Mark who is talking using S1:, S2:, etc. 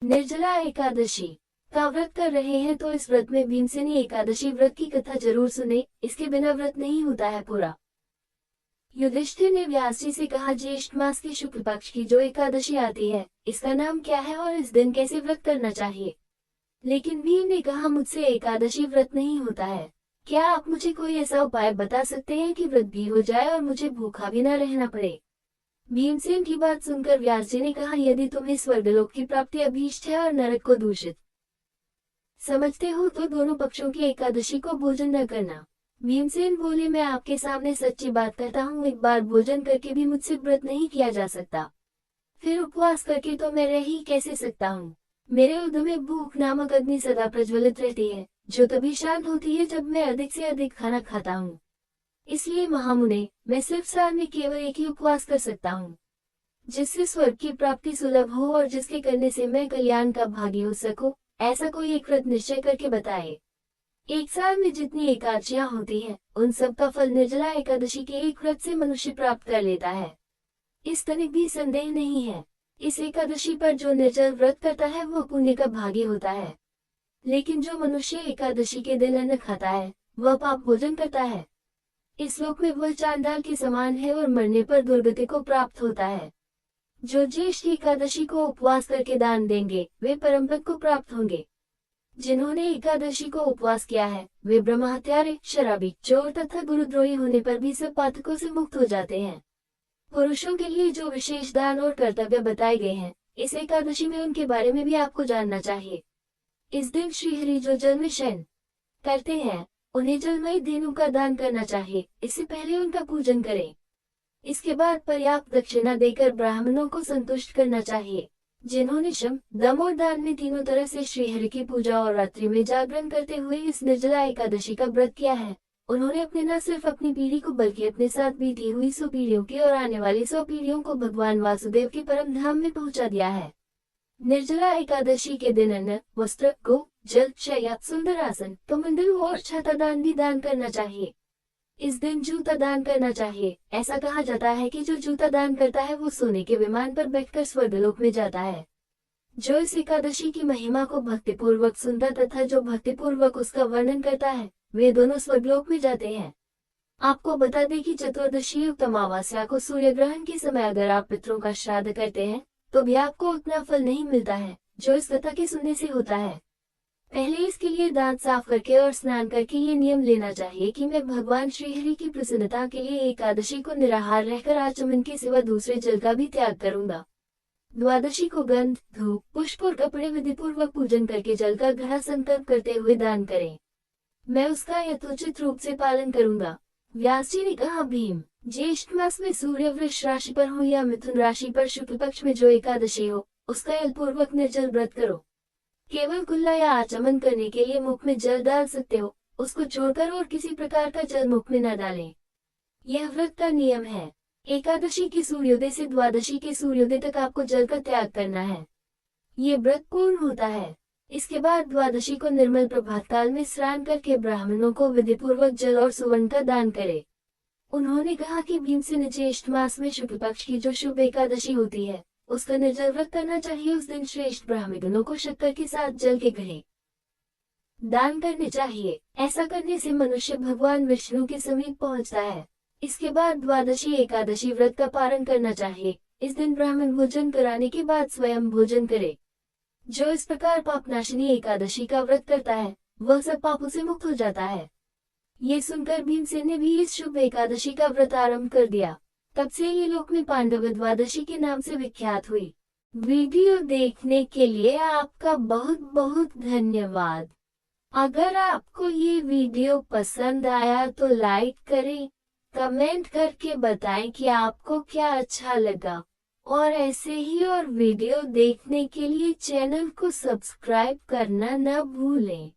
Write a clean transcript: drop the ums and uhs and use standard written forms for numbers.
S1: निर्जला एकादशी का व्रत कर रहे हैं तो इस व्रत में भीमसेनी एकादशी व्रत की कथा जरूर सुने, इसके बिना व्रत नहीं होता है पूरा। युधिष्ठिर ने व्यास जी से कहा, ज्येष्ठ मास के शुक्ल पक्ष की जो एकादशी आती है, इसका नाम क्या है और इस दिन कैसे व्रत करना चाहिए। लेकिन भीम ने कहा, मुझसे एकादशी व्रत नहीं होता है। क्या आप मुझे कोई ऐसा उपाय बता सकते हैं कि व्रत भी हो जाए और मुझे भूखा भी न रहना पड़े। भीमसेन की बात सुनकर व्यास जी ने कहा, यदि तुम्हें स्वर्गलोक की प्राप्ति अभीष्ट है और नरक को दूषित समझते हो तो दोनों पक्षों की एकादशी को भोजन न करना। भीमसेन बोले, मैं आपके सामने सच्ची बात कहता हूँ, एक बार भोजन करके भी मुझसे व्रत नहीं किया जा सकता, फिर उपवास करके तो मैं रह ही कैसे सकता हूँ। मेरे उदर में भूख नामक अग्नि सदा प्रज्वलित रहती है, जो तभी शांत होती है जब मैं अधिक से अधिक खाना खाता हूँ। इसलिए महामुने, मैं सिर्फ साल में केवल एक ही उपवास कर सकता हूँ, जिससे स्वर्ग की प्राप्ति सुलभ हो और जिसके करने से मैं कल्याण का भागी हो सकूं। ऐसा कोई एक व्रत निश्चय करके बताए। एक साल में जितनी एकादशियां होती हैं, उन सब का फल निर्जला एकादशी के एक व्रत से मनुष्य प्राप्त कर लेता है, इस तनिक भी संदेह नहीं है। इस एकादशी पर जो निर्जल व्रत करता है वो पुण्य का भागी होता है, लेकिन जो मनुष्य एकादशी के दिन अन्न खाता है वह पाप भोजन करता है। इस लोक में वह चांडाल के समान है और मरने पर दुर्गति को प्राप्त होता है। जो ज्येष्ठ एकादशी को उपवास करके दान देंगे वे परम पद को प्राप्त होंगे। जिन्होंने एकादशी को उपवास किया है वे ब्रह्महत्यारे, शराबी, चोर तथा गुरुद्रोही होने पर भी सब पातकों से मुक्त हो जाते हैं। पुरुषों के लिए जो विशेष दान और कर्तव्य बताए गए हैं, इस एकादशी में उनके बारे में भी आपको जानना चाहिए। इस दिन श्रीहरि जो जल में शयन करते हैं, उन्हें जलमयी धेनु का दान करना चाहिए। इससे पहले उनका पूजन करें। इसके बाद पर्याप्त दक्षिणा देकर ब्राह्मणों को संतुष्ट करना चाहिए। जिन्होंने शम, दम और दान में तीनों तरह से श्रीहरि की पूजा और रात्रि में जागरण करते हुए इस निर्जला एकादशी का व्रत किया है, उन्होंने अपने न सिर्फ अपनी पीढ़ी को बल्कि अपने साथ बीती हुई 100 पीढ़ियों की और आने वाली 100 पीढ़ियों को भगवान वासुदेव के परम धाम में पहुंचा दिया है। निर्जला एकादशी के दिन अन्न, वस्त्र, गो, जल, शय्या, सुंदर आसन, कमंडल और छाता दान भी दान करना चाहिए। इस दिन जूता दान करना चाहिए। ऐसा कहा जाता है कि जो जूता दान करता है वो सोने के विमान पर बैठकर स्वर्गलोक में जाता है। जो इस एकादशी की महिमा को भक्तिपूर्वक सुनता तथा जो भक्तिपूर्वक उसका वर्णन करता है, वे दोनों स्वर्गलोक में जाते हैं। आपको बता दें कि चतुर्दशी युक्त अमावस्या को सूर्य ग्रहण के समय अगर आप पितरों का श्राद्ध करते हैं तो भी आपको उतना फल नहीं मिलता है जो इस कथा के सुनने से होता है। पहले इसके लिए दांत साफ करके और स्नान करके ये नियम लेना चाहिए कि मैं भगवान श्रीहरि की प्रसन्नता के लिए एकादशी को निराहार रहकर आचमन के सिवा दूसरे जल का भी त्याग करूंगा। द्वादशी को गंध, धूप, पुष्प और कपड़े विधिपूर्वक पूजन करके जल का घड़ा संकल्प करते हुए दान करें। मैं उसका यथोचित रूप से पालन करूंगा। व्यास जी ने कहा, भीम, ज्येष्ठ मास में सूर्य वृष राशि पर हो या मिथुन राशि पर शुक्ल पक्ष में जो एकादशी हो, उसका यलपूर्वक निर्जल व्रत करो। केवल कुल्ला या आचमन करने के लिए मुख में जल डाल सकते हो, उसको छोड़कर और किसी प्रकार का जल मुख में न डालें। यह व्रत का नियम है। एकादशी के सूर्योदय से द्वादशी के सूर्योदय तक आपको जल का त्याग करना है। ये व्रत पूर्ण होता है। इसके बाद द्वादशी को निर्मल प्रभात काल में स्नान करके ब्राह्मणों को विधिपूर्वक जल और सुवर्ण का दान करे। उन्होंने कहा कि भीमसेन, ज्येष्ठ मास में शुक्ल पक्ष की जो शुभ एकादशी होती है उसका निर्जल व्रत करना चाहिए। उस दिन श्रेष्ठ ब्राह्मणों को शक्कर के साथ जल के घड़े दान करने चाहिए। ऐसा करने से मनुष्य भगवान विष्णु के समीप पहुंचता है। इसके बाद द्वादशी एकादशी व्रत का पारण करना चाहिए। इस दिन ब्राह्मण भोजन कराने के बाद स्वयं भोजन करे। जो इस प्रकार पापनाशिनी एकादशी का व्रत करता है वह सब पापों से मुक्त हो जाता है। ये सुनकर भीमसेन ने भी इस शुभ एकादशी का व्रत आरंभ कर दिया। तब से ये लोक में पांडव द्वादशी के नाम से विख्यात हुई। वीडियो देखने के लिए आपका बहुत बहुत धन्यवाद। अगर आपको ये वीडियो पसंद आया तो लाइक करें, कमेंट करके बताएं कि आपको क्या अच्छा लगा, और ऐसे ही और वीडियो देखने के लिए चैनल को सब्सक्राइब करना न भूलें।